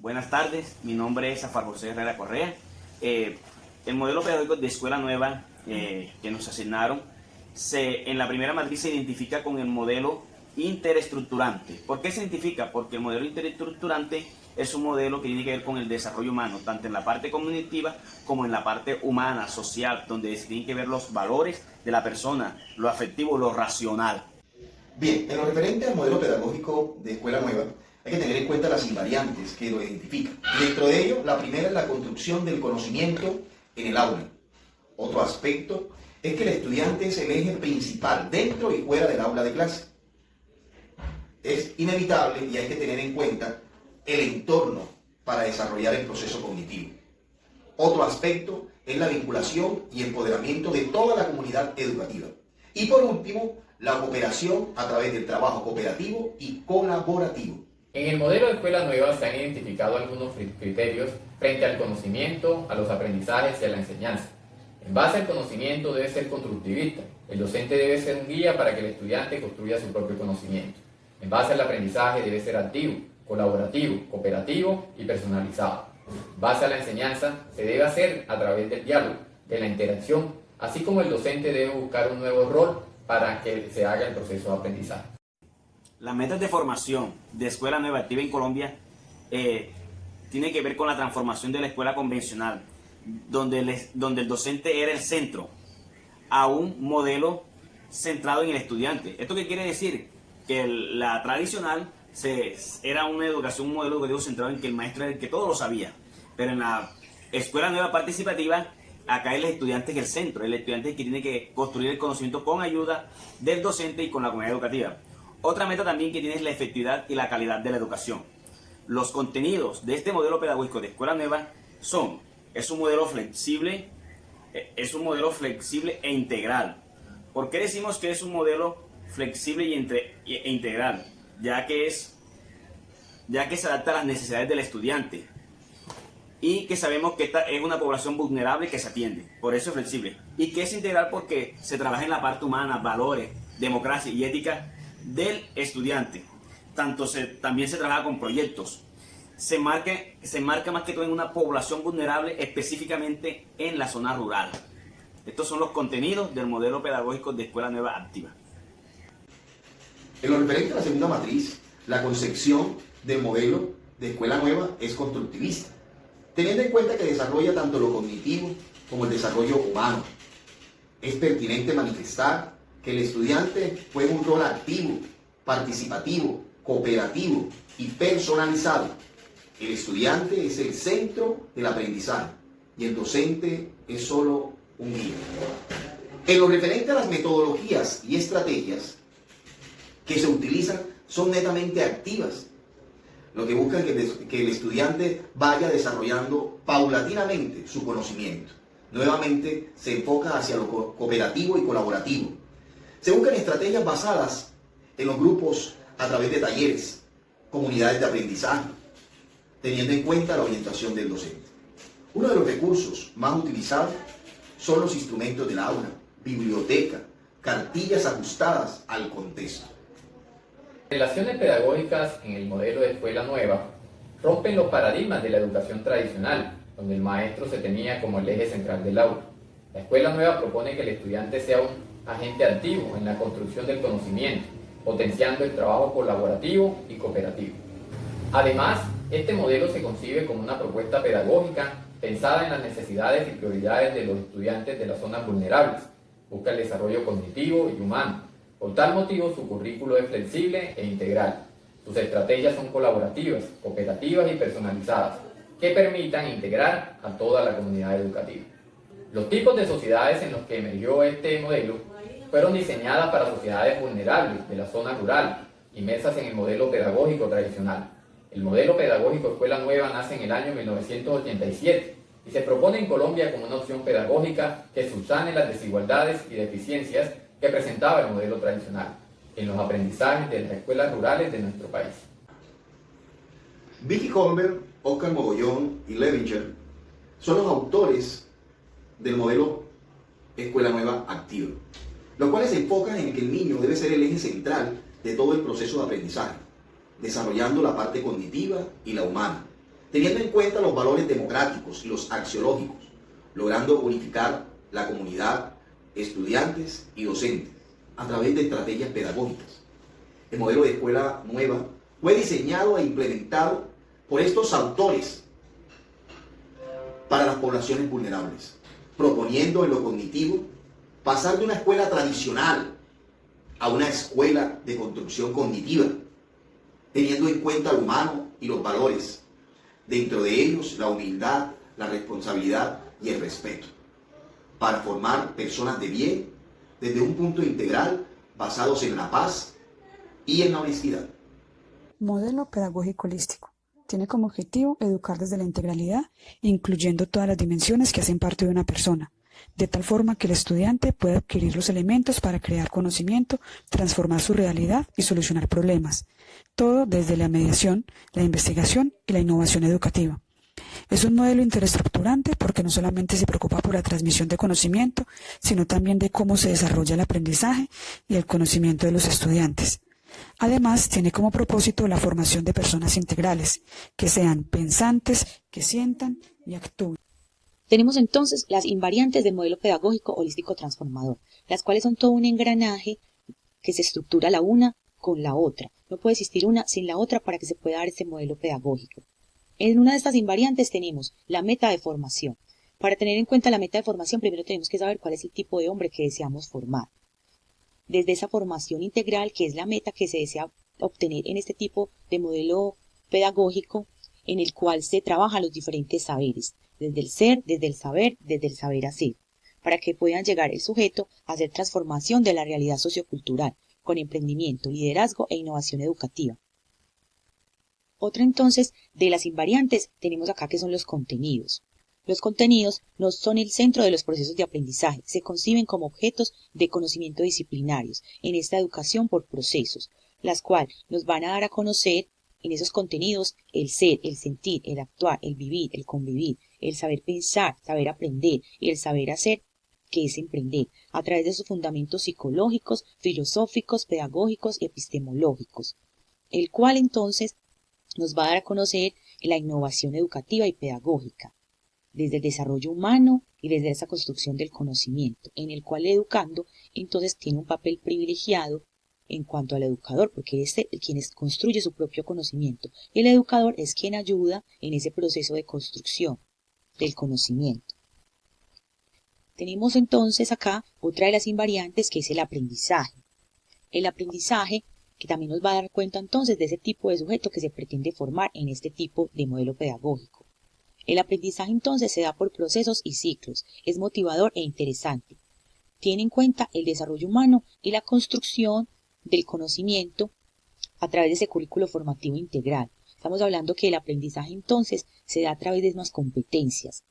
Buenas tardes, mi nombre es Afar José Herrera Correa. El modelo pedagógico de Escuela Nueva que nos asignaron, en la primera matriz se identifica con el modelo interestructurante. ¿Por qué se identifica? Porque el modelo interestructurante es un modelo que tiene que ver con el desarrollo humano, tanto en la parte cognitiva como en la parte humana, social, donde se tienen que ver los valores de la persona, lo afectivo, lo racional. Bien, en lo referente al modelo pedagógico de Escuela Nueva, hay que tener en cuenta las invariantes que lo identifican. Dentro de ello, la primera es la construcción del conocimiento en el aula. Otro aspecto es que el estudiante es el eje principal dentro y fuera del aula de clase. Es inevitable y hay que tener en cuenta el entorno para desarrollar el proceso cognitivo. Otro aspecto es la vinculación y empoderamiento de toda la comunidad educativa. Y por último, la cooperación a través del trabajo cooperativo y colaborativo. En el modelo de Escuela Nueva se han identificado algunos criterios frente al conocimiento, a los aprendizajes y a la enseñanza. En base al conocimiento debe ser constructivista. El docente debe ser un guía para que el estudiante construya su propio conocimiento. En base al aprendizaje debe ser activo, colaborativo, cooperativo y personalizado. En base a la enseñanza se debe hacer a través del diálogo, de la interacción, así como el docente debe buscar un nuevo rol para que se haga el proceso de aprendizaje. Las metas de formación de Escuela Nueva Activa en Colombia tiene que ver con la transformación de la escuela convencional, donde el docente era el centro, a un modelo centrado en el estudiante. ¿Esto qué quiere decir? Que la tradicional era una educación, un modelo educativo centrado en que el maestro era el que todo lo sabía, pero en la Escuela Nueva Participativa, acá el estudiante es el centro, el estudiante es el que tiene que construir el conocimiento con ayuda del docente y con la comunidad educativa. Otra meta también que tiene es la efectividad y la calidad de la educación. Los contenidos de este modelo pedagógico de Escuela Nueva es un modelo flexible e integral. ¿Por qué decimos que es un modelo flexible e integral? Ya que se adapta a las necesidades del estudiante y que sabemos que esta es una población vulnerable que se atiende, por eso es flexible. Y que es integral porque se trabaja en la parte humana, valores, democracia y ética del estudiante. También se trabaja con proyectos. Se marca más que todo en una población vulnerable, específicamente en la zona rural. Estos son los contenidos del modelo pedagógico de Escuela Nueva Activa. En lo referente a la segunda matriz, la concepción del modelo de Escuela Nueva es constructivista, teniendo en cuenta que desarrolla tanto lo cognitivo como el desarrollo humano. Es pertinente manifestar que el estudiante juega un rol activo, participativo, cooperativo y personalizado. El estudiante es el centro del aprendizaje y el docente es solo un guía. En lo referente a las metodologías y estrategias que se utilizan son netamente activas, lo que busca que el estudiante vaya desarrollando paulatinamente su conocimiento. Nuevamente se enfoca hacia lo cooperativo y colaborativo. Se buscan estrategias basadas en los grupos a través de talleres, comunidades de aprendizaje, teniendo en cuenta la orientación del docente. Uno de los recursos más utilizados son los instrumentos del aula, biblioteca, cartillas ajustadas al contexto. Relaciones pedagógicas en el modelo de Escuela Nueva rompen los paradigmas de la educación tradicional, donde el maestro se tenía como el eje central del aula. La Escuela Nueva propone que el estudiante sea un agente activo en la construcción del conocimiento, potenciando el trabajo colaborativo y cooperativo. Además, este modelo se concibe como una propuesta pedagógica pensada en las necesidades y prioridades de los estudiantes de las zonas vulnerables. Busca el desarrollo cognitivo y humano. Por tal motivo, su currículo es flexible e integral. Sus estrategias son colaborativas, cooperativas y personalizadas, que permitan integrar a toda la comunidad educativa. Los tipos de sociedades en los que emergió este modelo fueron diseñadas para sociedades vulnerables de la zona rural, inmersas en el modelo pedagógico tradicional. El modelo pedagógico Escuela Nueva nace en el año 1987 y se propone en Colombia como una opción pedagógica que subsane las desigualdades y deficiencias que presentaba el modelo tradicional en los aprendizajes de las escuelas rurales de nuestro país. Vicky Colbert, Oscar Mogollón y Levinger son los autores del modelo Escuela Nueva Activa, los cuales se enfocan en que el niño debe ser el eje central de todo el proceso de aprendizaje, desarrollando la parte cognitiva y la humana, teniendo en cuenta los valores democráticos y los axiológicos, logrando unificar la comunidad, estudiantes y docentes a través de estrategias pedagógicas. El modelo de escuela nueva fue diseñado e implementado por estos autores para las poblaciones vulnerables, proponiendo en lo cognitivo pasar de una escuela tradicional a una escuela de construcción cognitiva, teniendo en cuenta lo humano y los valores, dentro de ellos la humildad, la responsabilidad y el respeto, para formar personas de bien desde un punto integral basados en la paz y en la honestidad. Modelo pedagógico holístico. Tiene como objetivo educar desde la integralidad, incluyendo todas las dimensiones que hacen parte de una persona, de tal forma que el estudiante pueda adquirir los elementos para crear conocimiento, transformar su realidad y solucionar problemas. Todo desde la mediación, la investigación y la innovación educativa. Es un modelo interestrutturante porque no solamente se preocupa por la transmisión de conocimiento, sino también de cómo se desarrolla el aprendizaje y el conocimiento de los estudiantes. Además, tiene como propósito la formación de personas integrales, que sean pensantes, que sientan y actúen. Tenemos entonces las invariantes del modelo pedagógico holístico transformador, las cuales son todo un engranaje que se estructura la una con la otra. No puede existir una sin la otra para que se pueda dar este modelo pedagógico. En una de estas invariantes tenemos la meta de formación. Para tener en cuenta la meta de formación, primero tenemos que saber cuál es el tipo de hombre que deseamos formar. Desde esa formación integral, que es la meta que se desea obtener en este tipo de modelo pedagógico, en el cual se trabajan los diferentes saberes, desde el ser, desde el saber hacer, para que puedan llegar el sujeto a hacer transformación de la realidad sociocultural, con emprendimiento, liderazgo e innovación educativa. Otra entonces de las invariantes tenemos acá que son los contenidos. Los contenidos no son el centro de los procesos de aprendizaje, se conciben como objetos de conocimiento disciplinarios en esta educación por procesos, las cuales nos van a dar a conocer en esos contenidos el ser, el sentir, el actuar, el vivir, el convivir, el saber pensar, saber aprender y el saber hacer, que es emprender, a través de sus fundamentos psicológicos, filosóficos, pedagógicos y epistemológicos, el cual entonces nos va a dar a conocer la innovación educativa y pedagógica, desde el desarrollo humano y desde esa construcción del conocimiento, en el cual el educando entonces tiene un papel privilegiado en cuanto al educador, porque es quien construye su propio conocimiento, y el educador es quien ayuda en ese proceso de construcción del conocimiento. Tenemos entonces acá otra de las invariantes, que es el aprendizaje. El aprendizaje que también nos va a dar cuenta entonces de ese tipo de sujeto que se pretende formar en este tipo de modelo pedagógico. El aprendizaje entonces se da por procesos y ciclos, es motivador e interesante. Tiene en cuenta el desarrollo humano y la construcción del conocimiento a través de ese currículo formativo integral. Estamos hablando que el aprendizaje entonces se da a través de unas competencias.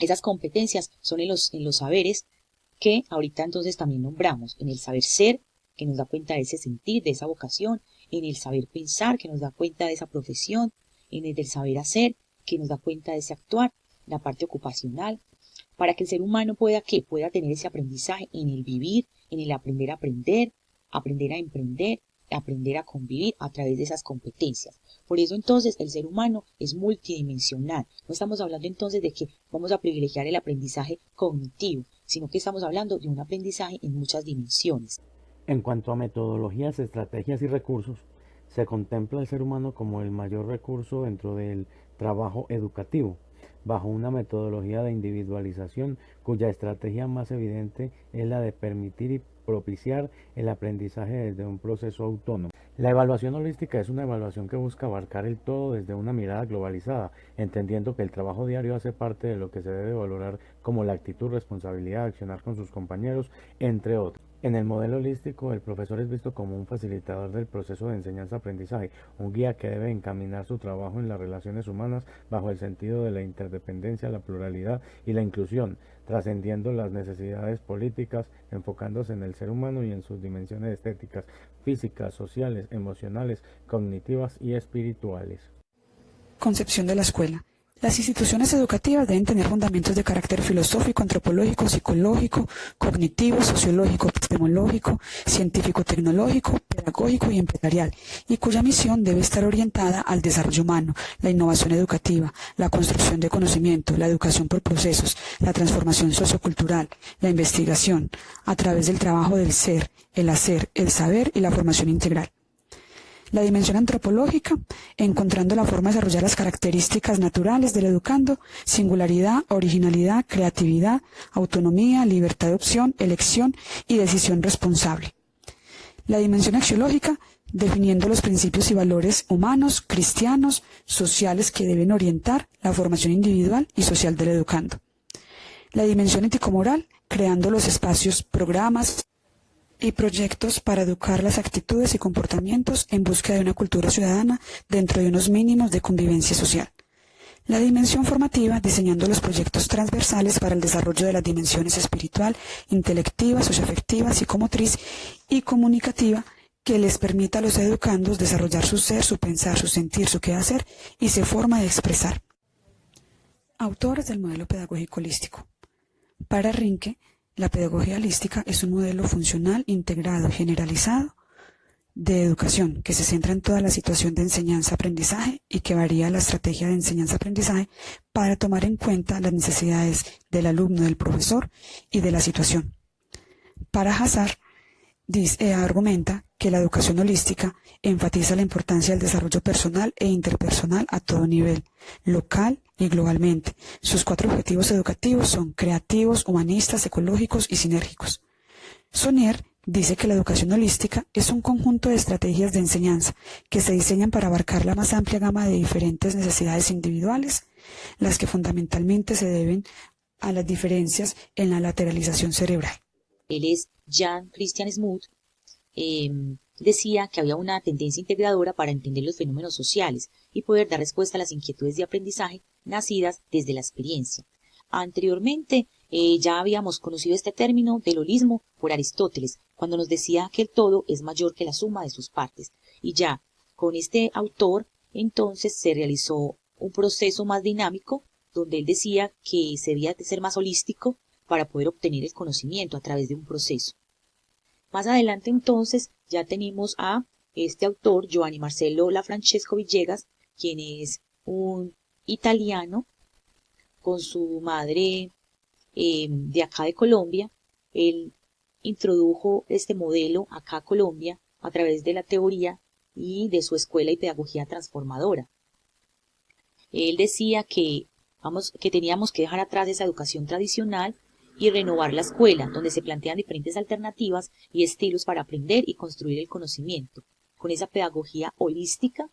Esas competencias son en los saberes que ahorita entonces también nombramos, en el saber ser, que nos da cuenta de ese sentir, de esa vocación, en el saber pensar, que nos da cuenta de esa profesión, en el del saber hacer, que nos da cuenta de ese actuar, la parte ocupacional, para que el ser humano pueda tener ese aprendizaje en el vivir, en el aprender a aprender, aprender a emprender, aprender a convivir a través de esas competencias. Por eso entonces el ser humano es multidimensional. No estamos hablando entonces de que vamos a privilegiar el aprendizaje cognitivo, sino que estamos hablando de un aprendizaje en muchas dimensiones. En cuanto a metodologías, estrategias y recursos, se contempla al ser humano como el mayor recurso dentro del trabajo educativo, bajo una metodología de individualización cuya estrategia más evidente es la de permitir y propiciar el aprendizaje desde un proceso autónomo. La evaluación holística es una evaluación que busca abarcar el todo desde una mirada globalizada, entendiendo que el trabajo diario hace parte de lo que se debe valorar como la actitud, responsabilidad de accionar con sus compañeros, entre otros. En el modelo holístico, el profesor es visto como un facilitador del proceso de enseñanza-aprendizaje, un guía que debe encaminar su trabajo en las relaciones humanas bajo el sentido de la interdependencia, la pluralidad y la inclusión, trascendiendo las necesidades políticas, enfocándose en el ser humano y en sus dimensiones estéticas, físicas, sociales, emocionales, cognitivas y espirituales. Concepción de la escuela. Las instituciones educativas deben tener fundamentos de carácter filosófico, antropológico, psicológico, cognitivo, sociológico, epistemológico, científico-tecnológico, pedagógico y empresarial, y cuya misión debe estar orientada al desarrollo humano, la innovación educativa, la construcción de conocimiento, la educación por procesos, la transformación sociocultural, la investigación, a través del trabajo del ser, el hacer, el saber y la formación integral. La dimensión antropológica, encontrando la forma de desarrollar las características naturales del educando, singularidad, originalidad, creatividad, autonomía, libertad de opción, elección y decisión responsable. La dimensión axiológica, definiendo los principios y valores humanos, cristianos, sociales que deben orientar la formación individual y social del educando. La dimensión ético-moral, creando los espacios, programas y proyectos para educar las actitudes y comportamientos en búsqueda de una cultura ciudadana dentro de unos mínimos de convivencia social. La dimensión formativa, diseñando los proyectos transversales para el desarrollo de las dimensiones espiritual, intelectiva, socioafectiva, psicomotriz y comunicativa que les permita a los educandos desarrollar su ser, su pensar, su sentir, su quehacer y su forma de expresar. Autores del modelo pedagógico holístico. Para Rinke, la pedagogía holística es un modelo funcional, integrado y generalizado de educación que se centra en toda la situación de enseñanza-aprendizaje y que varía la estrategia de enseñanza-aprendizaje para tomar en cuenta las necesidades del alumno, del profesor y de la situación. Para Hazar, argumenta que la educación holística enfatiza la importancia del desarrollo personal e interpersonal a todo nivel, local y globalmente. Sus 4 objetivos educativos son creativos, humanistas, ecológicos y sinérgicos. Sonnier dice que la educación holística es un conjunto de estrategias de enseñanza que se diseñan para abarcar la más amplia gama de diferentes necesidades individuales, las que fundamentalmente se deben a las diferencias en la lateralización cerebral. Él es Jan Christian Smuth, decía que había una tendencia integradora para entender los fenómenos sociales y poder dar respuesta a las inquietudes de aprendizaje nacidas desde la experiencia. Anteriormente ya habíamos conocido este término del holismo por Aristóteles, cuando nos decía que el todo es mayor que la suma de sus partes. Y ya con este autor entonces se realizó un proceso más dinámico donde él decía que se debía de ser más holístico para poder obtener el conocimiento a través de un proceso. Más adelante entonces ya tenemos a este autor, Giovanni Marcello Lafrancesco Villegas, quien es un italiano con su madre de acá de Colombia. Él introdujo este modelo acá a Colombia a través de la teoría y de su escuela y pedagogía transformadora. Él decía que teníamos que dejar atrás esa educación tradicional y renovar la escuela, donde se plantean diferentes alternativas y estilos para aprender y construir el conocimiento, con esa pedagogía holística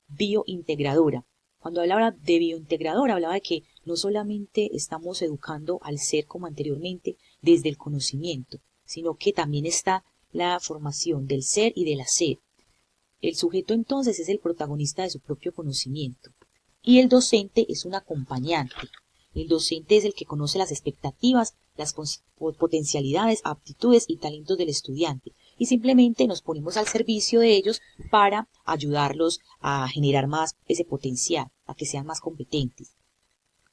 biointegradora. Cuando hablaba de biointegradora, hablaba de que no solamente estamos educando al ser como anteriormente desde el conocimiento, sino que también está la formación del ser y del hacer. El sujeto entonces es el protagonista de su propio conocimiento y el docente es un acompañante. El docente es el que conoce las expectativas, las potencialidades, aptitudes y talentos del estudiante y simplemente nos ponemos al servicio de ellos para ayudarlos a generar más ese potencial, a que sean más competentes.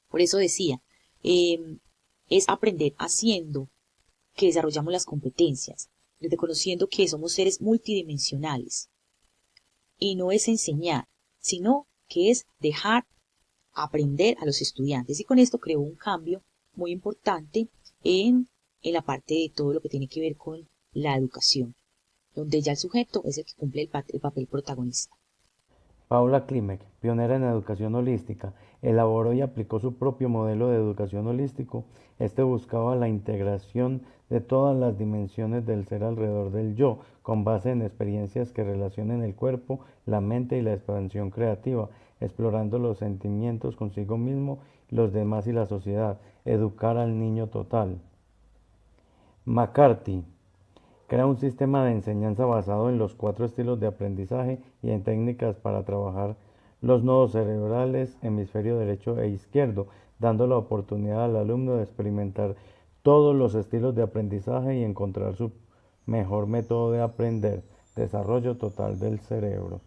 Por eso decía, es aprender haciendo que desarrollamos las competencias, reconociendo que somos seres multidimensionales. Y no es enseñar, sino que es dejar aprender a los estudiantes. Y con esto creó un cambio muy importante en la parte de todo lo que tiene que ver con la educación, donde ya el sujeto es el que cumple el papel protagonista. Paula Klimek, pionera en educación holística, elaboró y aplicó su propio modelo de educación holístico. Este buscaba la integración de todas las dimensiones del ser alrededor del yo, con base en experiencias que relacionen el cuerpo, la mente y la expansión creativa, explorando los sentimientos consigo mismo, los demás y la sociedad, educar al niño total. McCarthy crea un sistema de enseñanza basado en los 4 estilos de aprendizaje y en técnicas para trabajar los nodos cerebrales, hemisferio derecho e izquierdo, dando la oportunidad al alumno de experimentar todos los estilos de aprendizaje y encontrar su mejor método de aprender, desarrollo total del cerebro.